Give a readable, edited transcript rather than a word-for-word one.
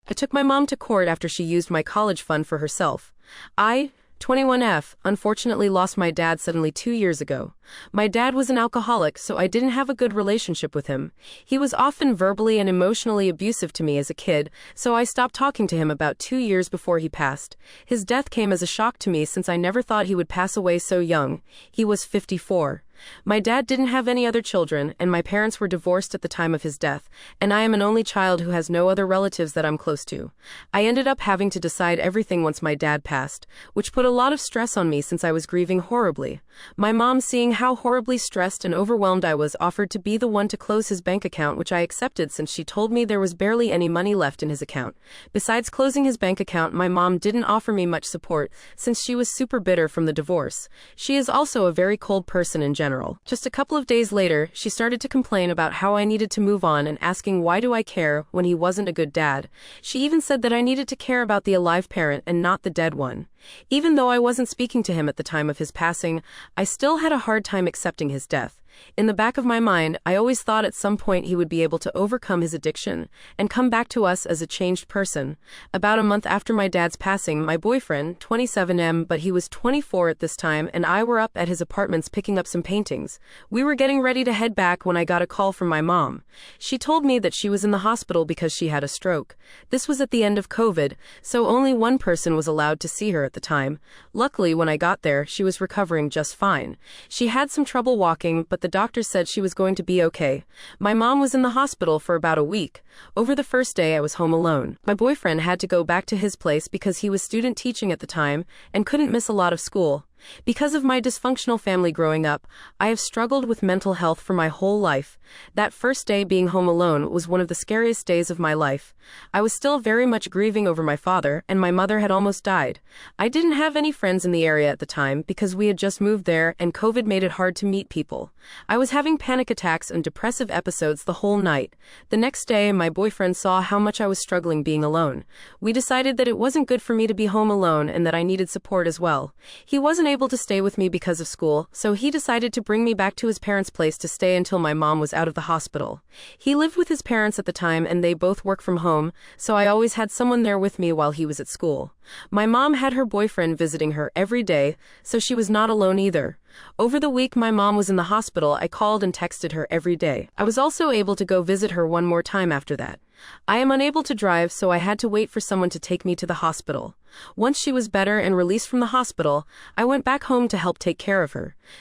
I took my mom to court after she used my college fund for herself. I, 21F, unfortunately lost my dad suddenly 2 years ago. My dad was an alcoholic, so I didn't have a good relationship with him. He was often verbally and emotionally abusive to me as a kid, so I stopped talking to him about 2 years before he passed. His death came as a shock to me since I never thought he would pass away so young. He was 54. My dad didn't have any other children, and my parents were divorced at the time of his death, and I am an only child who has no other relatives that I'm close to. I ended up having to decide everything once my dad passed, which put a lot of stress on me since I was grieving horribly. My mom, seeing how horribly stressed and overwhelmed I was, offered to be the one to close his bank account, which I accepted since she told me there was barely any money left in his account. Besides closing his bank account, my mom didn't offer me much support since she was super bitter from the divorce. She is also a very cold person in general. Just a couple of days later, she started to complain about how I needed to move on and asking why do I care when he wasn't a good dad. She even said that I needed to care about the alive parent and not the dead one. Even though I wasn't speaking to him at the time of his passing, I still had a hard time accepting his death. In the back of my mind, I always thought at some point he would be able to overcome his addiction and come back to us as a changed person. About a month after my dad's passing, my boyfriend, 27M, but he was 24 at this time, and I were up at his apartments picking up some paintings. We were getting ready to head back when I got a call from my mom. She told me that she was in the hospital because she had a stroke. This was at the end of COVID, so only one person was allowed to see her at the time. Luckily, when I got there, she was recovering just fine. She had some trouble walking, but the doctor said she was going to be okay. My mom was in the hospital for about a week. Over the first day, I was home alone. My boyfriend had to go back to his place because he was student teaching at the time and couldn't miss a lot of school. Because of my dysfunctional family growing up, I have struggled with mental health for my whole life. That first day being home alone was one of the scariest days of my life. I was still very much grieving over my father, and my mother had almost died. I didn't have any friends in the area at the time because we had just moved there and COVID made it hard to meet people. I was having panic attacks and depressive episodes the whole night. The next day, my boyfriend saw how much I was struggling being alone. We decided that it wasn't good for me to be home alone and that I needed support as well. He wasn't able to stay with me because of school, so he decided to bring me back to his parents' place to stay until my mom was out of the hospital. He lived with his parents at the time and they both work from home, so I always had someone there with me while he was at school. My mom had her boyfriend visiting her every day, so she was not alone either. Over the week my mom was in the hospital, I called and texted her every day. I was also able to go visit her one more time after that. I am unable to drive, so I had to wait for someone to take me to the hospital. Once she was better and released from the hospital, I went back home to help take care of her.